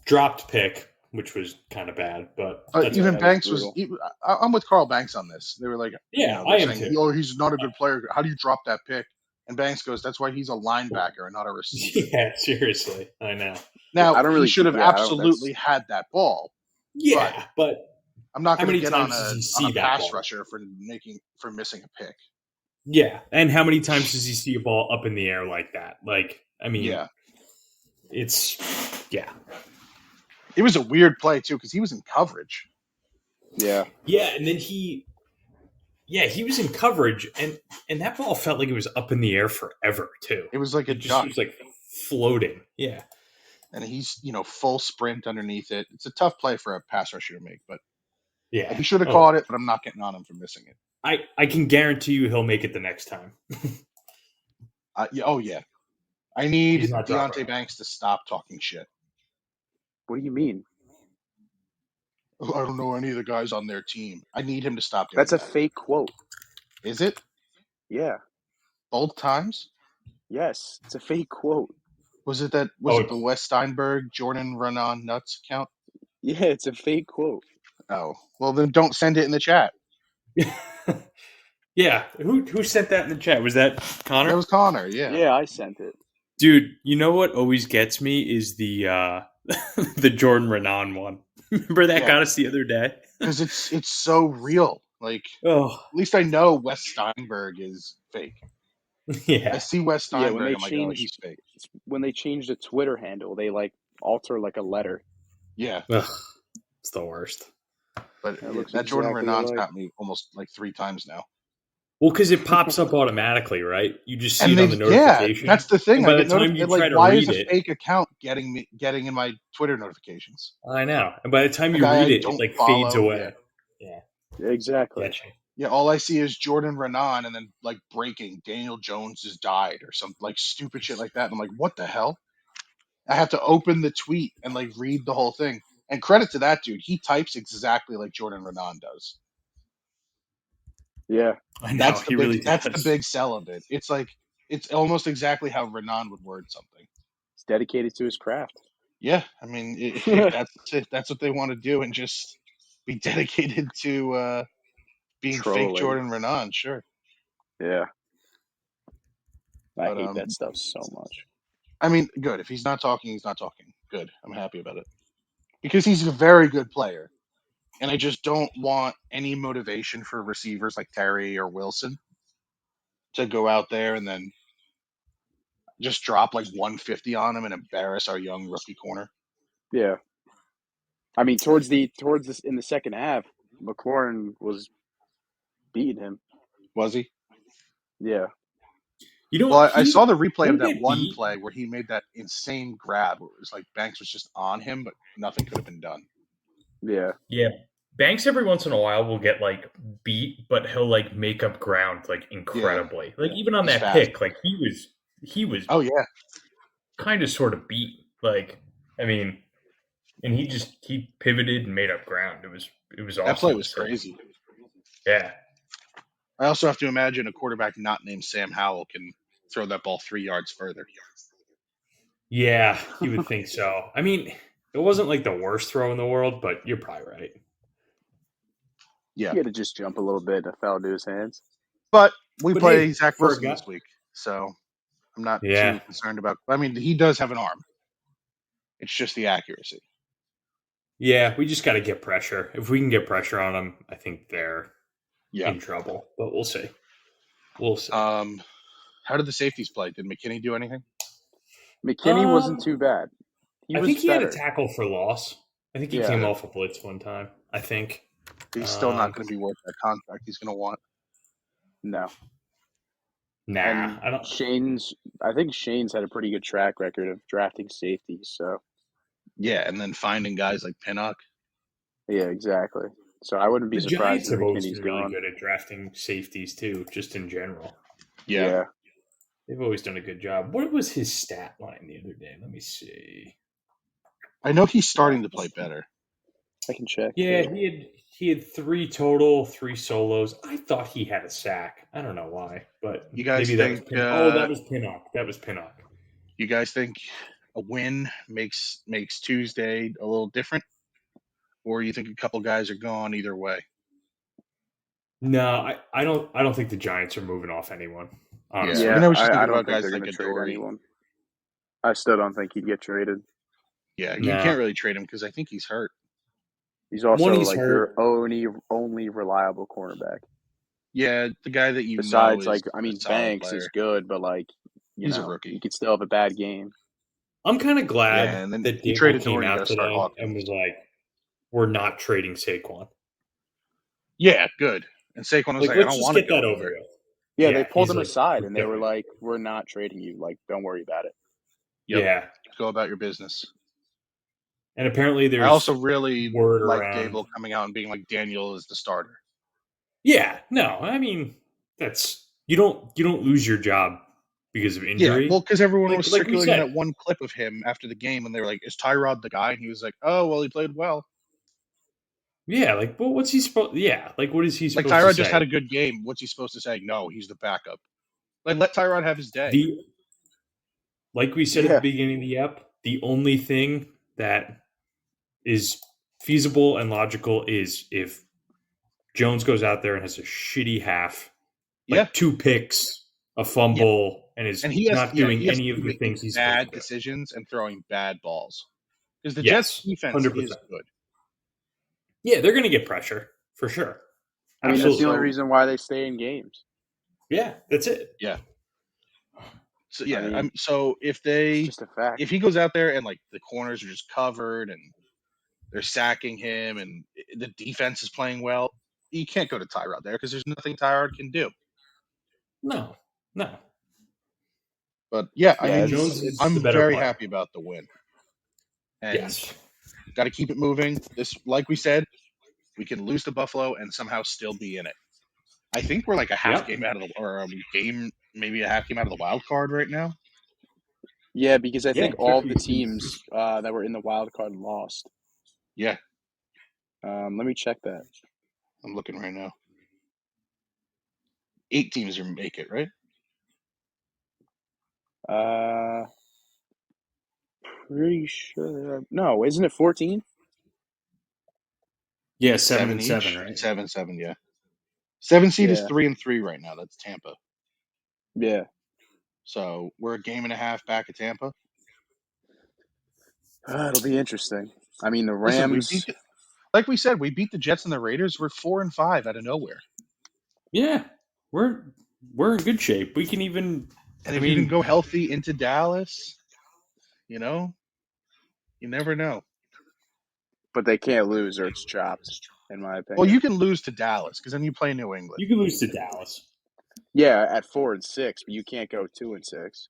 [SPEAKER 3] Dropped pick, which was kind of bad, but that's
[SPEAKER 2] even
[SPEAKER 3] all right.
[SPEAKER 2] Banks was. I'm with Carl Banks on this. They were like,
[SPEAKER 3] Yeah,
[SPEAKER 2] they're
[SPEAKER 3] I am
[SPEAKER 2] saying,
[SPEAKER 3] too.
[SPEAKER 2] "Oh, he's not a good player. How do you drop that pick?" And Banks goes, "That's why he's a linebacker and not a receiver."
[SPEAKER 3] Yeah, seriously, I know.
[SPEAKER 2] Now,
[SPEAKER 4] I don't really-
[SPEAKER 2] he should have
[SPEAKER 4] yeah, I don't-
[SPEAKER 2] absolutely had that ball.
[SPEAKER 3] Yeah, but
[SPEAKER 2] I'm not
[SPEAKER 3] How
[SPEAKER 2] going to
[SPEAKER 3] many
[SPEAKER 2] get on
[SPEAKER 3] times does he
[SPEAKER 2] a
[SPEAKER 3] see that
[SPEAKER 2] pass
[SPEAKER 3] ball?
[SPEAKER 2] rusher for missing a pick.
[SPEAKER 3] Yeah, and how many times does he see a ball up in the air like that? Like, I mean,
[SPEAKER 2] Yeah.
[SPEAKER 3] it's
[SPEAKER 2] It was a weird play too because he was in coverage.
[SPEAKER 4] Yeah.
[SPEAKER 3] Yeah, and then he was in coverage, and that ball felt like it was up in the air forever too.
[SPEAKER 2] It was like a
[SPEAKER 3] It just
[SPEAKER 2] duck,
[SPEAKER 3] was like floating. Yeah,
[SPEAKER 2] and he's full sprint underneath it. It's a tough play for a pass rusher to make, but
[SPEAKER 3] yeah.
[SPEAKER 2] he should have
[SPEAKER 3] Oh,
[SPEAKER 2] caught it. But I'm not getting on him for missing it.
[SPEAKER 3] I can guarantee you he'll make it the next time.
[SPEAKER 2] Oh yeah, I need
[SPEAKER 3] He's not dropping
[SPEAKER 2] Deontay
[SPEAKER 3] it.
[SPEAKER 2] Banks to stop talking shit.
[SPEAKER 4] What do you mean?
[SPEAKER 2] I don't know any of the guys on their team. I need him to stop doing
[SPEAKER 4] That's a
[SPEAKER 2] that.
[SPEAKER 4] fake quote.
[SPEAKER 2] Is it
[SPEAKER 4] Yeah.
[SPEAKER 2] both times?
[SPEAKER 4] Yes, it's a fake quote.
[SPEAKER 2] Was it the Wes Steinberg Jordan Renan nuts account?
[SPEAKER 4] Yeah, it's a fake quote.
[SPEAKER 2] Oh well, then don't send it in the chat.
[SPEAKER 3] Yeah, who sent that in the chat? Was that Connor?
[SPEAKER 2] That was Connor. Yeah.
[SPEAKER 4] Yeah, I sent it.
[SPEAKER 3] Dude, you know what always gets me is the the Jordan Renan one. Remember that got us the other day?
[SPEAKER 2] Because it's so real. Like,
[SPEAKER 3] Oh,
[SPEAKER 2] at least I know Wes Steinberg is fake.
[SPEAKER 3] yeah.
[SPEAKER 2] I see Wes
[SPEAKER 4] Yeah,
[SPEAKER 2] Steinberg.
[SPEAKER 4] when they
[SPEAKER 2] I'm like, oh, he's fake.
[SPEAKER 4] when they change the Twitter handle, they like alter like a letter.
[SPEAKER 2] Yeah,
[SPEAKER 3] Ugh, it's the worst.
[SPEAKER 2] but
[SPEAKER 4] That looks
[SPEAKER 2] that Jordan
[SPEAKER 4] exactly
[SPEAKER 2] Renan's
[SPEAKER 4] alike.
[SPEAKER 2] got me almost like 3 times now.
[SPEAKER 3] Well, because it pops up automatically, right? You just see
[SPEAKER 2] And
[SPEAKER 3] it on the notification.
[SPEAKER 2] that's the thing.
[SPEAKER 3] And by
[SPEAKER 2] I
[SPEAKER 3] the
[SPEAKER 2] get
[SPEAKER 3] time you try
[SPEAKER 2] like,
[SPEAKER 3] to
[SPEAKER 2] why
[SPEAKER 3] read
[SPEAKER 2] is a
[SPEAKER 3] it,
[SPEAKER 2] fake account getting in my Twitter notifications?
[SPEAKER 3] I know. And by the time
[SPEAKER 2] A
[SPEAKER 3] you
[SPEAKER 2] guy
[SPEAKER 3] read
[SPEAKER 2] I
[SPEAKER 3] it,
[SPEAKER 2] don't
[SPEAKER 3] it like
[SPEAKER 2] follow,
[SPEAKER 3] fades away. Yeah.
[SPEAKER 4] Exactly.
[SPEAKER 3] Gotcha.
[SPEAKER 2] Yeah, all I see is Jordan Renan, and then like breaking Daniel Jones has died or some like stupid shit like that. And I'm like, what the hell? I have to open the tweet and like read the whole thing. And credit to that dude, he types exactly like Jordan Renan does.
[SPEAKER 4] Yeah.
[SPEAKER 3] I know. He really
[SPEAKER 2] That's
[SPEAKER 3] does.
[SPEAKER 2] the big sell of it. It's like it's almost exactly how Renan would word something.
[SPEAKER 4] He's dedicated to his craft.
[SPEAKER 2] Yeah, I mean, if that's what they want to do, and just be dedicated to being
[SPEAKER 4] Trolling.
[SPEAKER 2] fake Jordan Renan, sure.
[SPEAKER 4] Yeah. I
[SPEAKER 2] But,
[SPEAKER 4] hate that stuff so much.
[SPEAKER 2] I mean, good. If he's not talking, he's not talking. Good. I'm happy about it. Because he's a very good player. And I just don't want any motivation for receivers like Terry or Wilson to go out there and then just drop like 150 on him and embarrass our young rookie corner.
[SPEAKER 4] Yeah. I mean, towards this in the second half, McLaurin was beating him.
[SPEAKER 2] Was he?
[SPEAKER 4] Yeah.
[SPEAKER 3] You know,
[SPEAKER 2] well, I saw the replay of that
[SPEAKER 3] get
[SPEAKER 2] one
[SPEAKER 3] beat.
[SPEAKER 2] play where he made that insane grab. Where it was like Banks was just on him, but nothing could have been done.
[SPEAKER 4] Yeah.
[SPEAKER 3] Yeah. Banks every once in a while will get like beat, but he'll like make up ground like incredibly. Like even on
[SPEAKER 2] He's
[SPEAKER 3] that
[SPEAKER 2] fast.
[SPEAKER 3] pick, like he was
[SPEAKER 2] Oh yeah.
[SPEAKER 3] kind of sort of beat. Like, I mean, and he pivoted and made up ground. It was awesome.
[SPEAKER 2] That play
[SPEAKER 3] to
[SPEAKER 2] was
[SPEAKER 3] see.
[SPEAKER 2] crazy.
[SPEAKER 3] Yeah.
[SPEAKER 2] I also have to imagine a quarterback not named Sam Howell can throw that ball 3 yards further.
[SPEAKER 3] Yeah, you would think so. I mean, it wasn't like the worst throw in the world, but you're probably right.
[SPEAKER 2] Yeah.
[SPEAKER 4] He had to just jump a little bit and it fell into his hands.
[SPEAKER 2] But we play
[SPEAKER 3] hey,
[SPEAKER 2] Zach
[SPEAKER 3] for a
[SPEAKER 2] Wilson
[SPEAKER 3] guy-
[SPEAKER 2] this week, so I'm not
[SPEAKER 3] Yeah.
[SPEAKER 2] too concerned about. I mean, he does have an arm. It's just the accuracy.
[SPEAKER 3] Yeah, we just got to get pressure. If we can get pressure on them, I think they're
[SPEAKER 2] Yeah.
[SPEAKER 3] in trouble. But we'll see. We'll see.
[SPEAKER 2] How did the safeties play? Did McKinney do anything?
[SPEAKER 4] McKinney wasn't too bad.
[SPEAKER 3] I think he had a tackle for loss. I think he
[SPEAKER 4] Yeah.
[SPEAKER 3] came off a blitz one time. I think.
[SPEAKER 2] He's still not going to be worth that contract he's going to want.
[SPEAKER 4] No.
[SPEAKER 3] Nah,
[SPEAKER 4] And
[SPEAKER 3] I don't.
[SPEAKER 4] I think Shane's had a pretty good track record of drafting safeties. So
[SPEAKER 2] Yeah, and then finding guys like Pinnock.
[SPEAKER 4] yeah, exactly. So I wouldn't be
[SPEAKER 3] The
[SPEAKER 4] surprised
[SPEAKER 3] Giants
[SPEAKER 4] if
[SPEAKER 3] have always
[SPEAKER 4] McKinney's
[SPEAKER 3] been really
[SPEAKER 4] gone.
[SPEAKER 3] good at drafting safeties too, just in general.
[SPEAKER 2] Yeah.
[SPEAKER 3] They've always done a good job. What was his stat line the other day? Let me see.
[SPEAKER 2] I know he's starting to play better.
[SPEAKER 4] I can check.
[SPEAKER 3] Yeah, he had 3 total, 3 solos. I thought he had a sack. I don't know why, but
[SPEAKER 2] You guys
[SPEAKER 3] maybe
[SPEAKER 2] think?
[SPEAKER 3] that was Pinnock. That was Pinnock.
[SPEAKER 2] You guys think a win makes Tuesday a little different, or you think a couple guys are gone either way?
[SPEAKER 3] No, I don't think the Giants are moving off anyone. Honestly.
[SPEAKER 2] Yeah,
[SPEAKER 4] Yeah,
[SPEAKER 2] I mean, I was just
[SPEAKER 4] I
[SPEAKER 2] thinking
[SPEAKER 4] don't
[SPEAKER 2] about
[SPEAKER 4] think
[SPEAKER 2] guys
[SPEAKER 4] they're
[SPEAKER 2] like
[SPEAKER 4] going to trade
[SPEAKER 2] Adoree.
[SPEAKER 4] anyone. I still don't think he'd get traded.
[SPEAKER 2] Yeah, you
[SPEAKER 3] No.
[SPEAKER 2] can't really trade him because I think he's hurt.
[SPEAKER 4] He's also
[SPEAKER 3] One, he's
[SPEAKER 4] like
[SPEAKER 3] hurt.
[SPEAKER 4] your only reliable cornerback.
[SPEAKER 2] Yeah, the guy that you know
[SPEAKER 4] Besides,
[SPEAKER 2] is
[SPEAKER 4] like, I
[SPEAKER 2] a
[SPEAKER 4] mean,
[SPEAKER 2] solid
[SPEAKER 4] Banks
[SPEAKER 2] player.
[SPEAKER 4] is good, but like,
[SPEAKER 2] He's a
[SPEAKER 4] you
[SPEAKER 2] rookie.
[SPEAKER 4] could still have a bad game.
[SPEAKER 3] I'm kind of glad
[SPEAKER 2] Yeah, and then
[SPEAKER 3] that
[SPEAKER 2] you
[SPEAKER 3] Dable
[SPEAKER 2] traded
[SPEAKER 3] came
[SPEAKER 2] Dory, you got
[SPEAKER 3] out
[SPEAKER 2] to start
[SPEAKER 3] today
[SPEAKER 2] Hawkins.
[SPEAKER 3] and was like, "We're not trading Saquon."
[SPEAKER 2] Yeah, good. And Saquon was like, I
[SPEAKER 3] let's
[SPEAKER 2] don't
[SPEAKER 3] just
[SPEAKER 2] want to
[SPEAKER 3] get
[SPEAKER 2] go
[SPEAKER 3] that over
[SPEAKER 2] anywhere.
[SPEAKER 3] with.
[SPEAKER 4] Yeah, they pulled
[SPEAKER 3] he's
[SPEAKER 4] him
[SPEAKER 3] like,
[SPEAKER 4] aside
[SPEAKER 3] "We're
[SPEAKER 4] and they were
[SPEAKER 3] done."
[SPEAKER 4] like, "We're not trading you. Like, don't worry about it."
[SPEAKER 2] Yep.
[SPEAKER 3] Yeah,
[SPEAKER 2] Go about your business.
[SPEAKER 3] and apparently
[SPEAKER 2] I
[SPEAKER 3] there's
[SPEAKER 2] also really
[SPEAKER 3] word
[SPEAKER 2] like
[SPEAKER 3] around.
[SPEAKER 2] Dable coming out and being like Daniel is the starter.
[SPEAKER 3] Yeah, no, I mean that's you don't lose your job because of
[SPEAKER 2] Yeah,
[SPEAKER 3] injury.
[SPEAKER 2] well, because everyone was
[SPEAKER 3] like we
[SPEAKER 2] circulating
[SPEAKER 3] said.
[SPEAKER 2] that one clip of him after the game, and they were like, "Is Tyrod the guy?" And he was like, "Oh, well, he played well."
[SPEAKER 3] Yeah, like, well, what's he supposed? Yeah, like, what is he
[SPEAKER 2] Like
[SPEAKER 3] supposed to
[SPEAKER 2] Tyrod just had
[SPEAKER 3] say?
[SPEAKER 2] a good game. What's he supposed to say? No, he's the backup. Like let Tyrod have his day.
[SPEAKER 3] Like we said at the
[SPEAKER 4] Yeah.
[SPEAKER 3] beginning of the app, the only thing that is feasible and logical is if Jones goes out there and has a shitty half, like
[SPEAKER 2] Yeah,
[SPEAKER 3] 2 picks, a
[SPEAKER 2] yeah.
[SPEAKER 3] fumble, and is
[SPEAKER 2] And he has
[SPEAKER 3] not doing
[SPEAKER 2] to
[SPEAKER 3] any
[SPEAKER 2] be
[SPEAKER 3] of the
[SPEAKER 2] making
[SPEAKER 3] things he's supposed
[SPEAKER 2] bad
[SPEAKER 3] to do.
[SPEAKER 2] decisions and throwing bad balls. Because the Jets
[SPEAKER 3] Yes,
[SPEAKER 2] defense
[SPEAKER 3] 100%.
[SPEAKER 2] is good.
[SPEAKER 3] Yeah, they're going to get pressure for sure.
[SPEAKER 4] I mean, that's the
[SPEAKER 3] Absolutely.
[SPEAKER 4] only reason why they stay in games.
[SPEAKER 3] Yeah, that's it.
[SPEAKER 2] Yeah. So
[SPEAKER 4] I mean,
[SPEAKER 2] so if
[SPEAKER 4] it's just a fact.
[SPEAKER 2] he goes out there and like the corners are just covered and they're sacking him and the defense is playing well, you can't go to Tyrod there because there's nothing Tyrod can do.
[SPEAKER 3] No.
[SPEAKER 2] But yeah, I
[SPEAKER 4] Yeah,
[SPEAKER 2] mean,
[SPEAKER 3] Jones is the
[SPEAKER 2] I'm
[SPEAKER 3] better
[SPEAKER 2] very
[SPEAKER 3] player.
[SPEAKER 2] happy about the win. And
[SPEAKER 3] Yes.
[SPEAKER 2] got to keep it moving. This, like we said, we can lose to Buffalo and somehow still be in it. I think we're like a half game out of maybe a half game out of the wild card right now.
[SPEAKER 4] Yeah, because I think all of the
[SPEAKER 3] could be.
[SPEAKER 4] teams that were in the wild card lost.
[SPEAKER 2] Yeah,
[SPEAKER 4] Let me check that.
[SPEAKER 2] I'm looking right now. 8 teams are make it, right?
[SPEAKER 4] Pretty sure. No, isn't it 14?
[SPEAKER 3] Yeah, 7 and
[SPEAKER 2] each.
[SPEAKER 3] 7, right?
[SPEAKER 2] 7, yeah. 7 seed is
[SPEAKER 4] Yeah.
[SPEAKER 2] 3-3 right now. That's Tampa.
[SPEAKER 4] Yeah.
[SPEAKER 2] So we're a game and a half back at Tampa.
[SPEAKER 4] It'll be interesting. I mean, the
[SPEAKER 2] Listen,
[SPEAKER 4] Rams.
[SPEAKER 2] like we said, we beat the Jets and the Raiders. We're 4-5 out of nowhere.
[SPEAKER 3] Yeah, we're in good shape. We can even.
[SPEAKER 2] And if you can go healthy into Dallas, you never know.
[SPEAKER 4] But they can't lose or it's chopped, in my opinion.
[SPEAKER 2] Well, you can lose to Dallas because then you play New England.
[SPEAKER 3] You can lose to Dallas.
[SPEAKER 4] Yeah, at 4-6, but you can't go 2-6.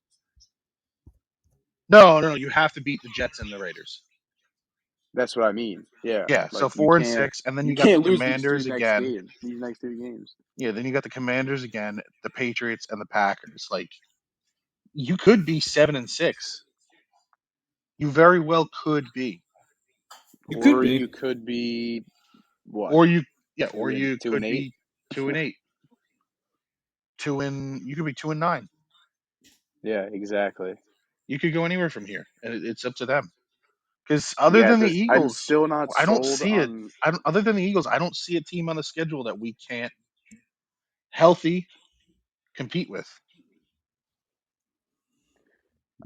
[SPEAKER 2] No, you have to beat the Jets and the Raiders.
[SPEAKER 4] That's what I mean. Yeah.
[SPEAKER 2] Yeah, so
[SPEAKER 4] Like, you
[SPEAKER 2] 4-6, and then
[SPEAKER 4] you
[SPEAKER 2] you got the
[SPEAKER 4] can't lose these
[SPEAKER 2] Commanders again.
[SPEAKER 4] These next 2 games.
[SPEAKER 2] Yeah, then you got the Commanders again, the Patriots, and the Packers. Like, you could be 7-6. You very well could be.
[SPEAKER 3] You could
[SPEAKER 4] Or
[SPEAKER 3] be.
[SPEAKER 4] you could be what?
[SPEAKER 2] Or you
[SPEAKER 4] Two and
[SPEAKER 2] could
[SPEAKER 4] 8?
[SPEAKER 2] be 2-8. You could be 2-9.
[SPEAKER 4] Yeah, exactly.
[SPEAKER 2] You could go anywhere from here, and it's up to them. Because other
[SPEAKER 4] Yeah,
[SPEAKER 2] than the
[SPEAKER 4] but I'm
[SPEAKER 2] Eagles,
[SPEAKER 4] still not
[SPEAKER 2] I don't
[SPEAKER 4] sold
[SPEAKER 2] see it.
[SPEAKER 4] on.
[SPEAKER 2] Other than the Eagles, I don't see a team on the schedule that we can't healthy compete with.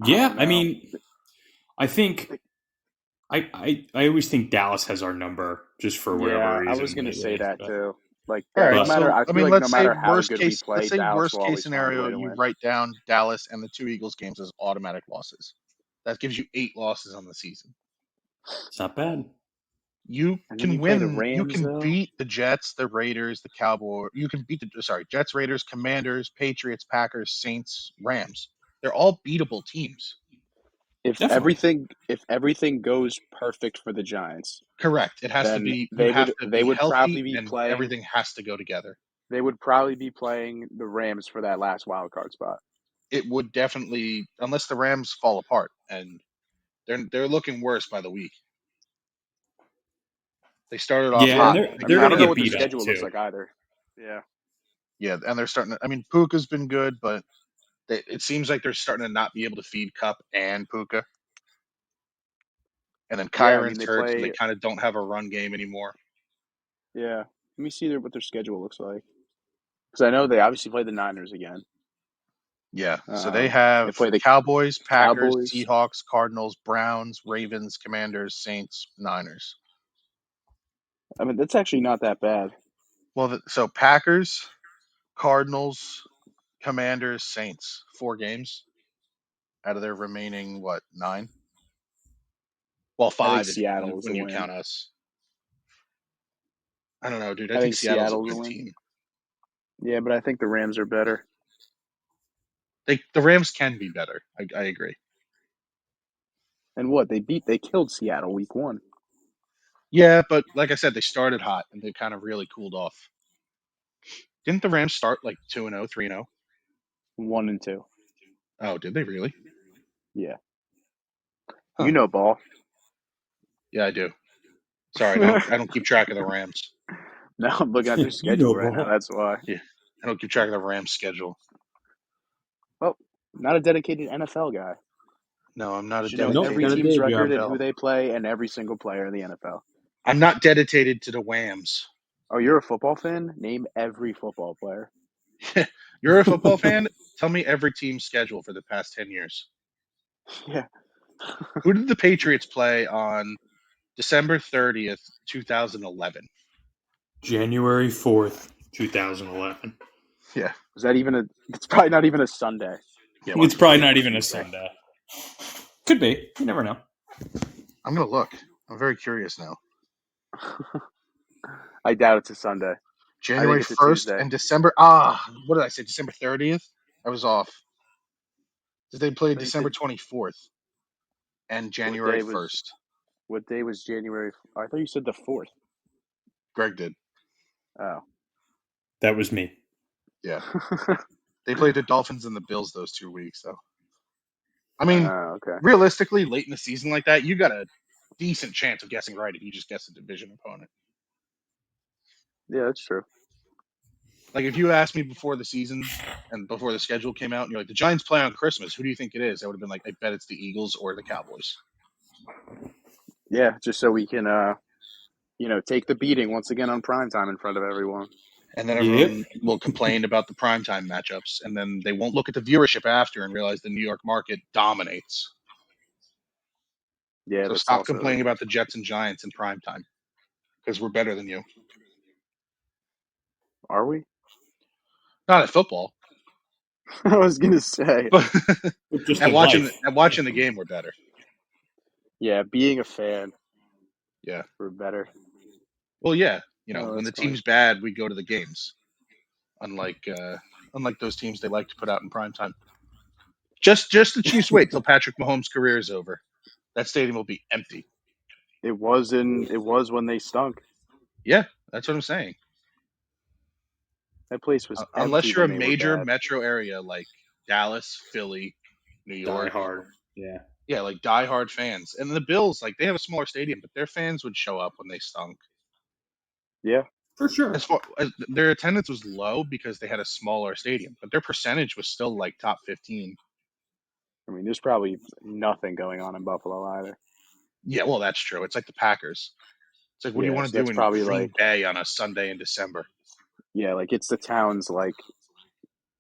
[SPEAKER 3] Yeah,
[SPEAKER 4] I
[SPEAKER 3] mean, I think I always think Dallas has our number just for whatever
[SPEAKER 4] Yeah, I
[SPEAKER 3] reason.
[SPEAKER 4] was gonna say that
[SPEAKER 3] but-
[SPEAKER 4] too. Like,
[SPEAKER 2] All right,
[SPEAKER 4] no matter,
[SPEAKER 2] so
[SPEAKER 4] I
[SPEAKER 2] I
[SPEAKER 4] feel
[SPEAKER 2] mean,
[SPEAKER 4] like no
[SPEAKER 2] let's say
[SPEAKER 4] matter how good we play, Dallas will always find a
[SPEAKER 2] scenario,
[SPEAKER 4] way to
[SPEAKER 2] you
[SPEAKER 4] win.
[SPEAKER 2] write down Dallas and the 2 Eagles games as automatic losses. That gives you 8 losses on the season.
[SPEAKER 3] It's not bad.
[SPEAKER 2] You
[SPEAKER 4] And then
[SPEAKER 2] can
[SPEAKER 4] you play the
[SPEAKER 2] win. You
[SPEAKER 4] Rams,
[SPEAKER 2] can
[SPEAKER 4] though.
[SPEAKER 2] beat the Jets, the Raiders, the Cowboys. You can beat Jets, Raiders, Commanders, Patriots, Packers, Saints, Rams. They're all beatable teams.
[SPEAKER 4] If
[SPEAKER 3] Definitely.
[SPEAKER 4] everything goes perfect for the Giants,
[SPEAKER 2] Correct. It has to
[SPEAKER 4] then
[SPEAKER 2] be. You have to
[SPEAKER 4] they
[SPEAKER 2] be
[SPEAKER 4] would probably
[SPEAKER 2] healthy,
[SPEAKER 4] be
[SPEAKER 2] and
[SPEAKER 4] playing.
[SPEAKER 2] everything has to go together.
[SPEAKER 4] They would probably be playing the Rams for that last wild card spot.
[SPEAKER 2] It would definitely, unless the Rams fall apart, and they're looking worse by the week. They started off
[SPEAKER 3] Yeah, and
[SPEAKER 2] hot.
[SPEAKER 3] they're
[SPEAKER 4] I
[SPEAKER 3] going
[SPEAKER 4] don't
[SPEAKER 3] to
[SPEAKER 4] know
[SPEAKER 3] get
[SPEAKER 4] what their
[SPEAKER 3] beat up
[SPEAKER 4] schedule looks
[SPEAKER 3] too.
[SPEAKER 4] like either. Yeah.
[SPEAKER 2] Yeah, and they're starting to. I mean, Puka's been good, but it seems like they're starting to not be able to feed Cup and Puka. And then
[SPEAKER 4] Yeah, I mean,
[SPEAKER 2] Kyron's
[SPEAKER 4] they
[SPEAKER 2] hurt, so they
[SPEAKER 4] play.
[SPEAKER 2] kind of don't have a run game anymore.
[SPEAKER 4] Yeah. Let me see what their schedule looks like. Because I know they obviously play the Niners again.
[SPEAKER 2] Yeah, so
[SPEAKER 4] They
[SPEAKER 2] they have
[SPEAKER 4] play the
[SPEAKER 2] Cowboys, Packers,
[SPEAKER 4] Cowboys.
[SPEAKER 2] Seahawks, Cardinals, Browns, Ravens, Commanders, Saints, Niners.
[SPEAKER 4] I mean, that's actually not that bad.
[SPEAKER 2] Well, so Packers, Cardinals, Commanders, Saints. 4 games out of their remaining, 9? Well,
[SPEAKER 4] I think
[SPEAKER 2] 5
[SPEAKER 4] Seattle is
[SPEAKER 2] when
[SPEAKER 4] a
[SPEAKER 2] you
[SPEAKER 4] win.
[SPEAKER 2] count us. I don't know, dude. I
[SPEAKER 4] I
[SPEAKER 2] think
[SPEAKER 4] think
[SPEAKER 2] Seattle's a
[SPEAKER 4] Seattle's a
[SPEAKER 2] good
[SPEAKER 4] win.
[SPEAKER 2] team.
[SPEAKER 4] Yeah, but I think the Rams are better.
[SPEAKER 2] The Rams can be better. I agree.
[SPEAKER 4] And what? They killed Seattle week 1.
[SPEAKER 2] Yeah, but like I said, they started hot and they kind of really cooled off. Didn't the Rams start like 2-0, 3-0?
[SPEAKER 4] 1 and 2.
[SPEAKER 2] Oh, did they really?
[SPEAKER 4] Yeah.
[SPEAKER 2] Huh.
[SPEAKER 4] You know ball.
[SPEAKER 2] Yeah, I do. Sorry, I don't keep track of the Rams.
[SPEAKER 4] No, I'm looking at their schedule right now. That's why.
[SPEAKER 2] Yeah, I don't keep track of the Rams schedule.
[SPEAKER 4] Well, not a dedicated NFL guy.
[SPEAKER 2] No, I'm not a
[SPEAKER 4] Should know
[SPEAKER 2] dedicated
[SPEAKER 4] every
[SPEAKER 3] got a
[SPEAKER 4] team's
[SPEAKER 3] day
[SPEAKER 4] record
[SPEAKER 3] job.
[SPEAKER 4] and who they play and every single player in the NFL.
[SPEAKER 2] I'm not dedicated to the Whams.
[SPEAKER 4] Oh, you're a football fan? Name every football player.
[SPEAKER 2] You're a football fan? Tell me every team's schedule for the past 10 years.
[SPEAKER 4] Yeah.
[SPEAKER 2] Who did the Patriots play on December 30th, 2011?
[SPEAKER 3] January 4th, 2011.
[SPEAKER 2] Yeah.
[SPEAKER 4] Was that even it's probably not even a Sunday.
[SPEAKER 2] Yeah,
[SPEAKER 3] It's probably not even a Sunday. Could be. You never know.
[SPEAKER 2] I'm going to look. I'm very curious now.
[SPEAKER 4] I doubt it's a Sunday.
[SPEAKER 2] January
[SPEAKER 4] it's a
[SPEAKER 2] 1st
[SPEAKER 4] Tuesday.
[SPEAKER 2] and December. What did I say? December 30th? I was off. They played December 24th and January 1st.
[SPEAKER 4] What day was January? I thought you said the 4th.
[SPEAKER 2] Greg did.
[SPEAKER 4] Oh.
[SPEAKER 3] That was me.
[SPEAKER 2] Yeah. They played the Dolphins and the Bills those 2 weeks, though. I mean,
[SPEAKER 4] Okay.
[SPEAKER 2] realistically, late in the season like that, you got a decent chance of guessing right if you just guess a division opponent.
[SPEAKER 4] Yeah, that's true.
[SPEAKER 2] Like, if you asked me before the season and before the schedule came out, and you're like, the Giants play on Christmas, who do you think it is? I would have been like, I bet it's the Eagles or the Cowboys.
[SPEAKER 4] Yeah, just so we can, take the beating once again on primetime in front of everyone.
[SPEAKER 2] And then everyone will complain about the primetime matchups, and then they won't look at the viewership after and realize the New York market dominates.
[SPEAKER 4] Yeah,
[SPEAKER 2] So
[SPEAKER 4] that's
[SPEAKER 2] stop
[SPEAKER 4] also
[SPEAKER 2] complaining about the Jets and Giants in primetime, because we're better than you.
[SPEAKER 4] Are we?
[SPEAKER 2] Not at football,
[SPEAKER 4] I was gonna say.
[SPEAKER 2] but
[SPEAKER 3] Just
[SPEAKER 2] at watching the game, we're better.
[SPEAKER 4] Yeah, being a fan.
[SPEAKER 2] Yeah,
[SPEAKER 4] we're better.
[SPEAKER 2] Well, yeah,
[SPEAKER 4] Oh,
[SPEAKER 2] when the
[SPEAKER 4] that's funny.
[SPEAKER 2] team's bad, we go to the games. Unlike those teams they like to put out in primetime. Just the Chiefs wait till Patrick Mahomes' career is over. That stadium will be empty.
[SPEAKER 4] It was when they stunk.
[SPEAKER 2] Yeah, that's what I'm saying.
[SPEAKER 4] That place was
[SPEAKER 2] Unless
[SPEAKER 4] empty
[SPEAKER 2] you're a
[SPEAKER 4] when they were
[SPEAKER 2] major
[SPEAKER 4] bad.
[SPEAKER 2] metro area like Dallas, Philly, New York.
[SPEAKER 3] Die hard. Yeah.
[SPEAKER 2] Yeah, like diehard fans. And the Bills, like, they have a smaller stadium, but their fans would show up when they stunk.
[SPEAKER 4] Yeah.
[SPEAKER 3] For sure.
[SPEAKER 2] As far as their attendance was low because they had a smaller stadium, but their percentage was still like top 15.
[SPEAKER 4] I mean, there's probably nothing going on in Buffalo either.
[SPEAKER 2] Yeah, well, that's true. It's like the Packers. It's like, what do you want to
[SPEAKER 4] so
[SPEAKER 2] do
[SPEAKER 4] that's
[SPEAKER 2] in
[SPEAKER 4] probably
[SPEAKER 2] Green
[SPEAKER 4] like
[SPEAKER 2] Bay on a Sunday in December?
[SPEAKER 4] Yeah, like it's the town's like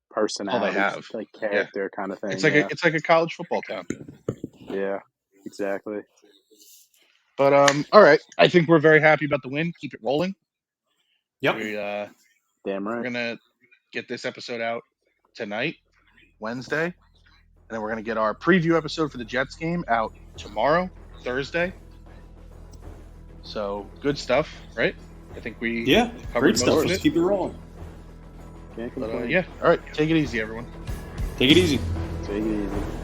[SPEAKER 4] personality,
[SPEAKER 2] have.
[SPEAKER 4] like character kind of thing.
[SPEAKER 2] It's like a college football town.
[SPEAKER 4] Yeah, exactly.
[SPEAKER 2] But all right, I think we're very happy about the win. Keep it rolling.
[SPEAKER 3] Yep.
[SPEAKER 4] Damn right.
[SPEAKER 2] We're gonna get this episode out tonight, Wednesday, and then we're gonna get our preview episode for the Jets game out tomorrow, Thursday. So good stuff, right? I think we covered
[SPEAKER 3] great stuff.
[SPEAKER 2] most of
[SPEAKER 3] Let's
[SPEAKER 2] it.
[SPEAKER 3] keep it rolling.
[SPEAKER 4] Can't
[SPEAKER 2] But
[SPEAKER 4] complain.
[SPEAKER 2] yeah, all right, take it easy, everyone.
[SPEAKER 3] Take it easy.
[SPEAKER 4] Take it easy.